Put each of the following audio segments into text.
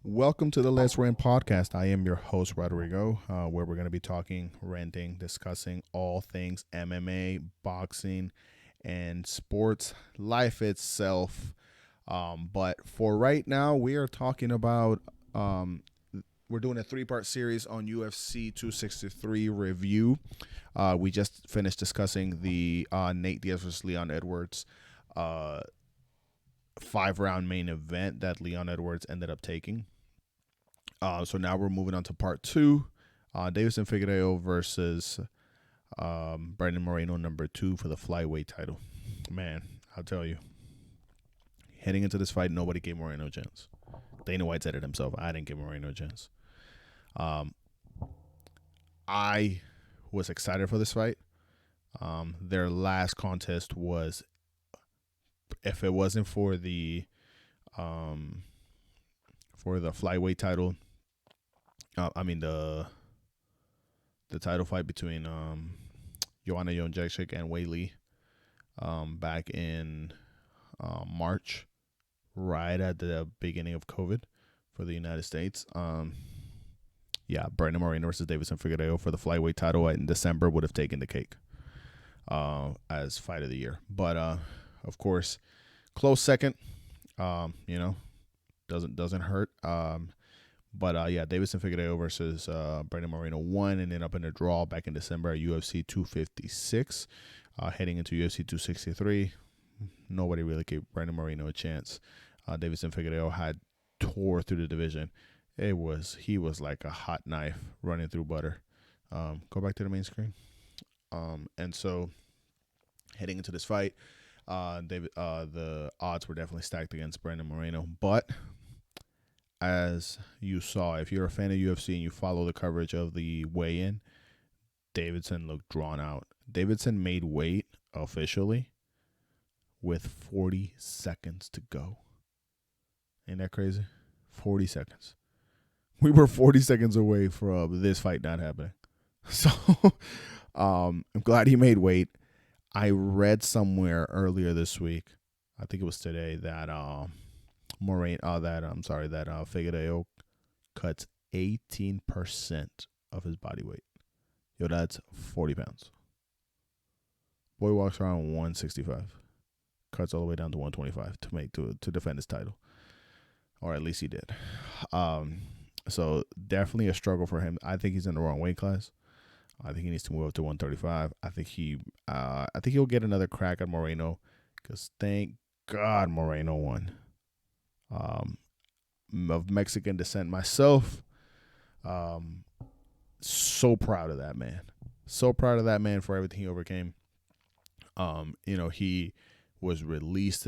Welcome to the Let's Rant podcast. I am your host, Rodrigo, where we're going to be talking, ranting, discussing all things MMA, boxing, and sports, life itself. But for right now, we are talking about, we're doing a three-part series on UFC 263 review. We just finished discussing the Nate Diaz versus Leon Edwards 5-round main event that Leon Edwards ended up taking. So now we're moving on to part two. Deiveson Figueiredo versus Brandon Moreno, number 2 for the flyweight title. Man, I'll tell you, heading into this fight, nobody gave Moreno a chance. Dana White said it himself. I didn't give Moreno a chance. I was excited for this fight. Their last contest was, if it wasn't for the flyweight title, the title fight between Joanna Jędrzejczyk and Wei Lee back in March, right at the beginning of COVID for the United States. Brandon Moreno versus Deiveson Figueiredo for the flyweight title in December would have taken the cake as fight of the year. But of course, close second. Doesn't hurt. Deiveson Figueiredo versus Brandon Moreno won and ended up in a draw back in December at UFC 256. Heading into UFC 263, nobody really gave Brandon Moreno a chance. Deiveson Figueiredo had tore through the division. He was like a hot knife running through butter. Go back to the main screen. And so heading into this fight, the odds were definitely stacked against Brandon Moreno, but as you saw, if you're a fan of UFC and you follow the coverage of the weigh-in, Deiveson looked drawn out. Deiveson made weight officially with 40 seconds to go. Ain't that crazy? 40 seconds. We were 40 seconds away from this fight not happening. So I'm glad he made weight. I read somewhere earlier this week, I think it was today, that Figueiredo cuts 18% of his body weight. Yo, that's 40 pounds. Boy walks around 165, cuts all the way down to 125 to defend his title, or at least he did. So definitely a struggle for him. I think he's in the wrong weight class. I think he needs to move up to 135. I think he'll get another crack at Moreno, because thank God Moreno won. Of Mexican descent myself, so proud of that man. So proud of that man for everything he overcame. He was released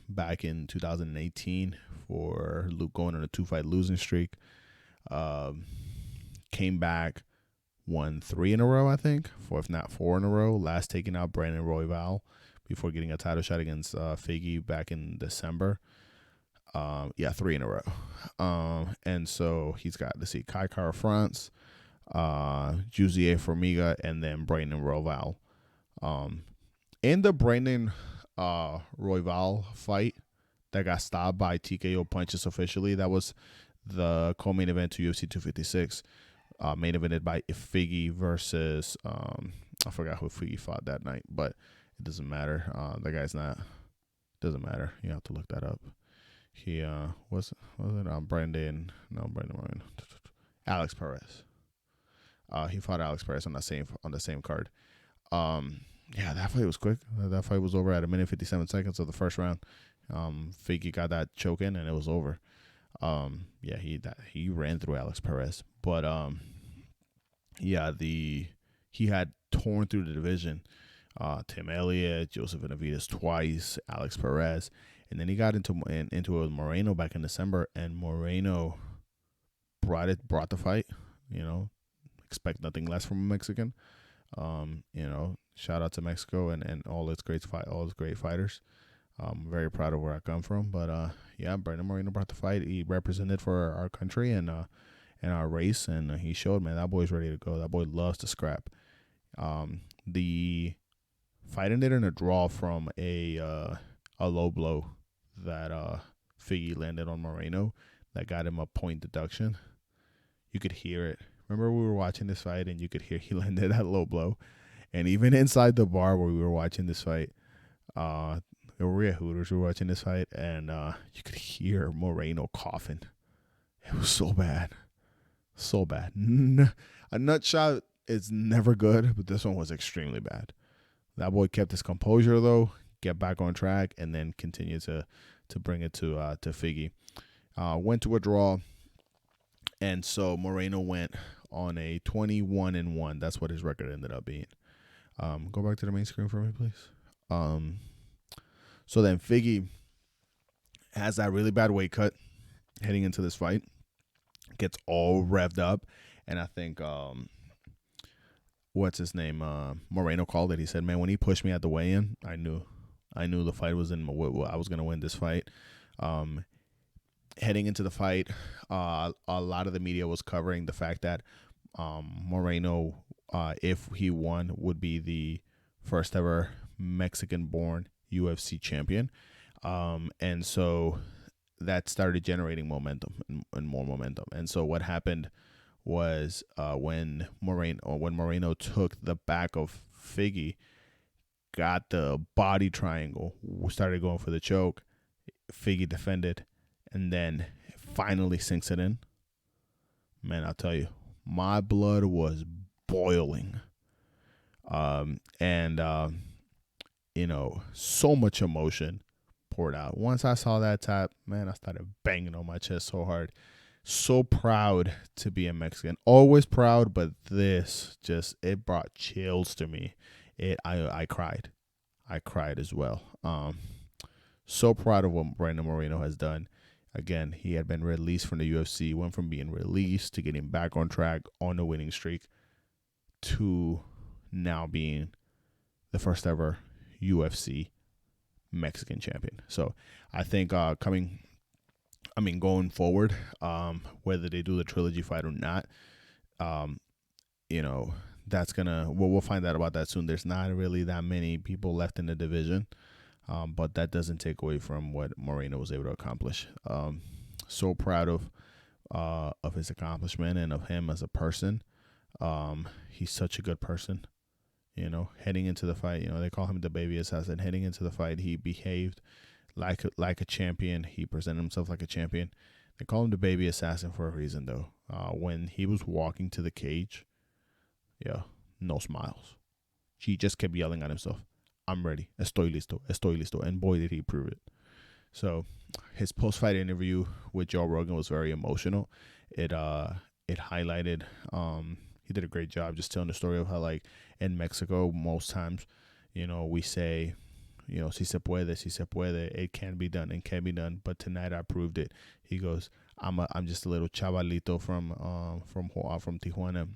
back in 2018 for going on a 2-fight losing streak. Came back, won 3 in a row, I think, if not 4 in a row. Last taking out Brandon Royval before getting a title shot against Figgy back in December. 3 in a row. And so he's got, Kai Kara France, Jussier Formiga, and then Brandon Royval. In the Brandon Royval fight that got stopped by TKO punches officially, that was the co-main event to UFC 256. Main evented by Figgy versus I forgot who Figgy fought that night, but it doesn't matter. That guy's not. Doesn't matter. You have to look that up. He was it Brandon Moreno, Alex Perez. He fought Alex Perez on the same card. That fight was quick. That fight was over at 1 minute 57 seconds of the first round. Figgy got that choke in and it was over. He ran through Alex Perez, but he had torn through the division. Tim Elliott, Joseph Benavidez twice, Alex Perez, and then he got into Moreno back in December, and Moreno brought the fight. Expect nothing less from a Mexican. Shout out to Mexico and all its great fighters. I'm very proud of where I come from, but Brandon Moreno brought the fight. He represented for our country and our race, and he showed, man, that boy's ready to go. That boy loves to scrap. The fight ended in a draw from a low blow that Figgy landed on Moreno that got him a point deduction. You could hear it. Remember we were watching this fight and you could hear he landed that low blow. And even inside the bar where we were watching this fight, we were at Hooters, we were watching this fight, and you could hear Moreno coughing. It was so bad. So bad. A nut shot is never good, but this one was extremely bad. That boy kept his composure, though, get back on track, and then continue to bring it to Figgy. Went to a draw, and so Moreno went on a 21-1. That's what his record ended up being. Go back to the main screen for me, please. So then Figgy has that really bad weight cut heading into this fight. Gets all revved up, and I think what's his name? Moreno called it. He said, "Man, when he pushed me at the weigh-in, I knew the fight was in. I was gonna win this fight." Heading into the fight, a lot of the media was covering the fact that Moreno, if he won, would be the first ever Mexican-born UFC champion, and so that started generating momentum and more momentum. And so what happened was when Moreno took the back of Figgy, got the body triangle, started going for the choke, Figgy defended, and then finally sinks it in. Man, I'll tell you, my blood was boiling. So much emotion poured out. Once I saw that tap, man, I started banging on my chest so hard. So proud to be a Mexican. Always proud, but this it brought chills to me. I cried. I cried as well. So proud of what Brandon Moreno has done. Again, he had been released from the UFC, went from being released to getting back on track on the winning streak to now being the first ever UFC Mexican champion. So I think going forward, whether they do the trilogy fight or not, that's we'll find out about that soon. There's not really that many people left in the division, but that doesn't take away from what Moreno was able to accomplish. So proud of his accomplishment and of him as a person. He's such a good person. Heading into the fight, they call him the baby assassin. Heading into the fight, he behaved like a champion. He presented himself like a champion. They call him the baby assassin for a reason, though. When he was walking to the cage, no smiles. He just kept yelling at himself, "I'm ready. Estoy listo. Estoy listo." And boy, did he prove it. So his post-fight interview with Joe Rogan was very emotional. It highlighted he did a great job just telling the story of how, like, in Mexico, most times, we say, si se puede, si se puede, it can be done, it can be done. But tonight I proved it. He goes, I'm just a little chavalito from Tijuana.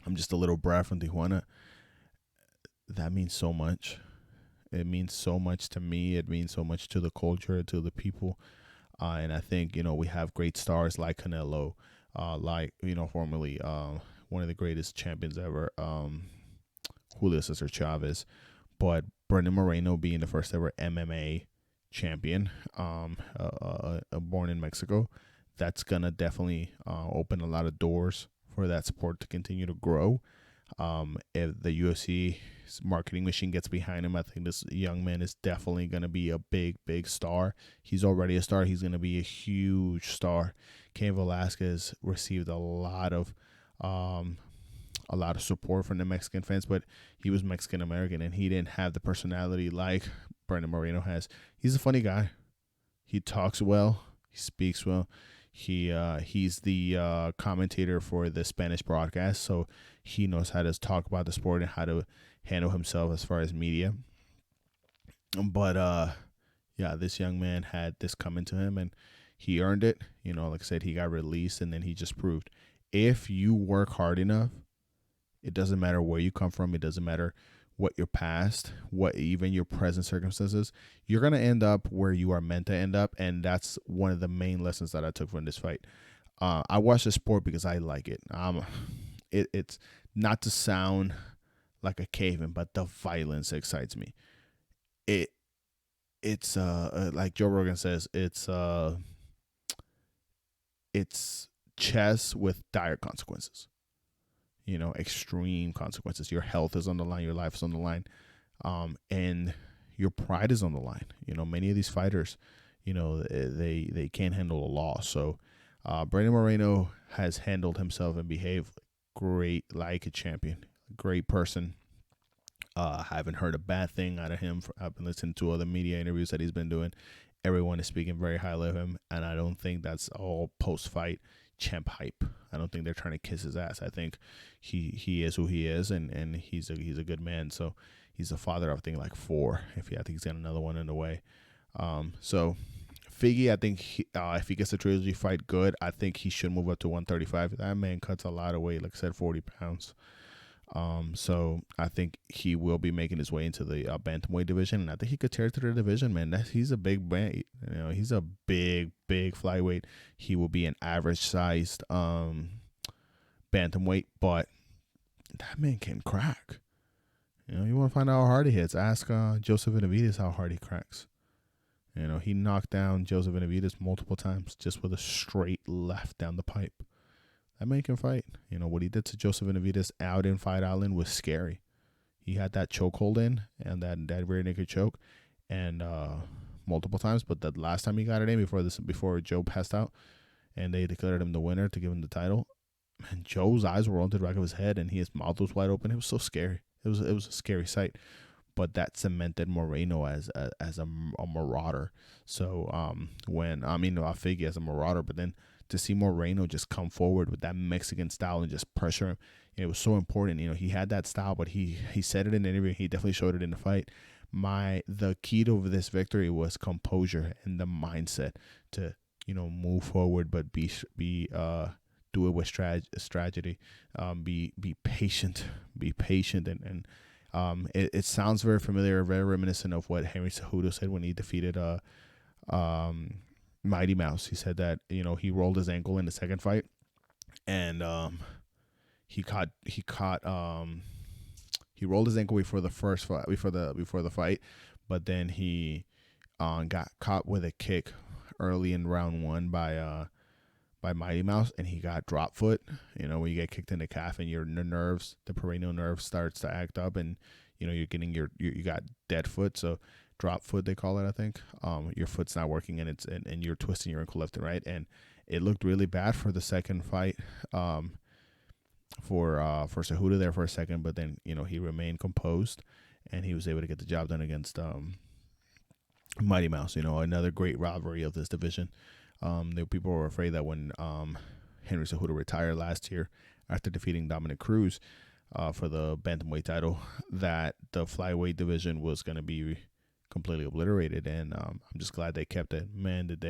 I'm just a little brat from Tijuana. That means so much. It means so much to me. It means so much to the culture, to the people. And I think, we have great stars like Canelo, formerly one of the greatest champions ever, Julio Cesar Chavez, but Brandon Moreno being the first ever MMA champion, born in Mexico, that's gonna definitely open a lot of doors for that sport to continue to grow. If the UFC marketing machine gets behind him, I think this young man is definitely going to be a big, big star. He's already a star. He's going to be a huge star. Cain Velasquez received a lot of support from the Mexican fans, but he was Mexican American and he didn't have the personality like Brandon Moreno has. He's a funny guy. He talks well. He speaks well. He's the commentator for the Spanish broadcast, so he knows how to talk about the sport and how to handle himself as far as media. But this young man had this coming to him, and he earned it. Like I said, he got released, and then he just proved if you work hard enough, it doesn't matter where you come from. It doesn't matter what your past, what even your present circumstances, you're going to end up where you are meant to end up. And that's one of the main lessons that I took from this fight. I watch the sport because I like it. It's not to sound like a caveman, but the violence excites me. It's like Joe Rogan says, it's it's chess with dire consequences. Extreme consequences. Your health is on the line. Your life is on the line. And your pride is on the line. Many of these fighters, they can't handle a loss. So, Brandon Moreno has handled himself and behaved great, like a champion, great person. Haven't heard a bad thing out of him. I've been listening to other media interviews that he's been doing. Everyone is speaking very highly of him, and I don't think that's all post-fight champ hype. I don't think they're trying to kiss his ass. I think he is who he is, and he's a good man. So he's a father of, I think, like 4. I think he's got another one in the way. So Figgy, I think if he gets a trilogy fight good, I think he should move up to 135. That man cuts a lot of weight, like I said, 40 pounds. So I think he will be making his way into the bantamweight division, and I think he could tear through the division, man. He's a big man. He's a big flyweight. He will be an average-sized bantamweight, but that man can crack. You want to find out how hard he hits? Ask Joseph Benavidez how hard he cracks. He knocked down Joseph Benavidez multiple times just with a straight left down the pipe. That man can fight. What he did to Joseph Benavidez out in Fight Island was scary. He had that chokehold in and that rear naked choke, and multiple times. But the last time he got it in before Joe passed out, and they declared him the winner to give him the title, man, Joe's eyes were on to the back of his head, and his mouth was wide open. It was so scary. It was a scary sight. But that cemented Moreno as a marauder. So Figgy as a marauder, but then to see Moreno just come forward with that Mexican style and just pressure him, it was so important. He had that style, but he said it in the interview. He definitely showed it in the fight. The key to this victory was composure and the mindset to move forward, but do it with strategy. Be patient. Be patient and. It sounds very familiar, very reminiscent of what Henry Cejudo said when he defeated Mighty Mouse. He said that he rolled his ankle in the second fight, and he rolled his ankle before the first fight, before the fight, but then he got caught with a kick early in round 1 by Mighty Mouse, and he got drop foot. When you get kicked in the calf and the peroneal nerve starts to act up, and you're getting you got dead foot. So drop foot, they call it, I think. Your foot's not working, and you're twisting your ankle left and right, and it looked really bad for the second fight. For Cejudo there for a second, but then he remained composed, and he was able to get the job done against Mighty Mouse. Another great rivalry of this division. People were afraid that when Henry Cejudo retired last year after defeating Dominic Cruz for the bantamweight title, that the flyweight division was going to be completely obliterated, and I'm just glad they kept it. Man, did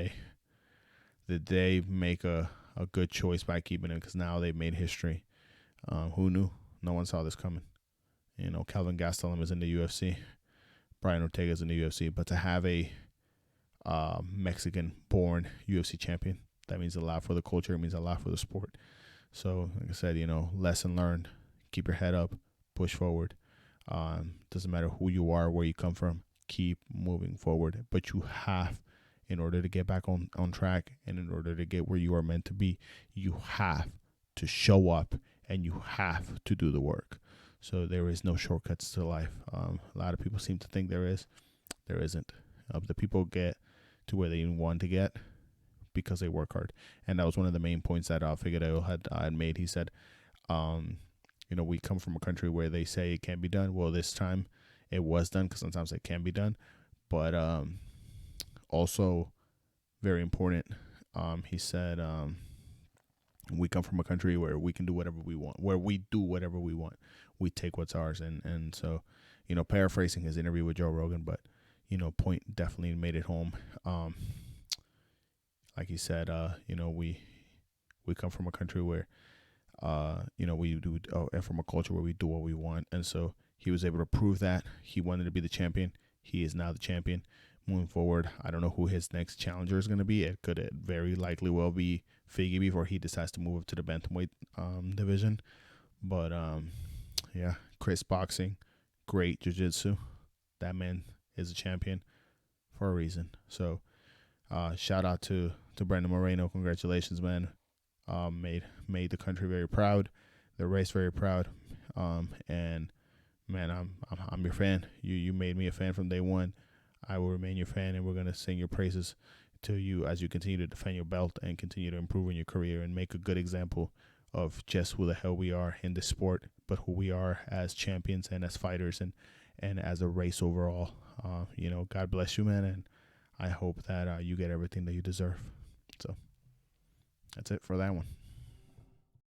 they make a good choice by keeping it, because now they've made history. Who knew? No one saw this coming. Calvin Gastelum is in the UFC. Brian Ortega is in the UFC, but to have a Mexican-born UFC champion, that means a lot for the culture. It means a lot for the sport. So, like I said, lesson learned. Keep your head up. Push forward. Doesn't matter who you are, where you come from. Keep moving forward. But you have, in order to get back on track and in order to get where you are meant to be, you have to show up and you have to do the work. So there is no shortcuts to life. A lot of people seem to think there is. There isn't. The people get to where they want to get because they work hard. And that was one of the main points that Figueiredo had made. He said, we come from a country where they say it can't be done. Well, this time it was done, because sometimes it can be done. But also very important, he said, we come from a country where we can do whatever we want, where we do whatever we want. We take what's ours. And so, paraphrasing his interview with Joe Rogan, but point definitely made it home. Like he said, we come from a country where, we do, and from a culture where we do what we want. And so he was able to prove that. He wanted to be the champion. He is now the champion. Moving forward, I don't know who his next challenger is going to be. It could very likely well be Figgy before he decides to move up to the bantamweight division. But, Chris boxing, great jiu-jitsu. That man is a champion for a reason. So shout out to to Brandon Moreno, congratulations, man. Made the country very proud, the race very proud. And man, I'm your fan. You made me a fan from day one. I will remain your fan, and we're gonna sing your praises to you as you continue to defend your belt and continue to improve in your career and make a good example of just who the hell we are in this sport, but who we are as champions and as fighters and as a race overall. God bless you, man, and I hope that you get everything that you deserve. So that's it for that one.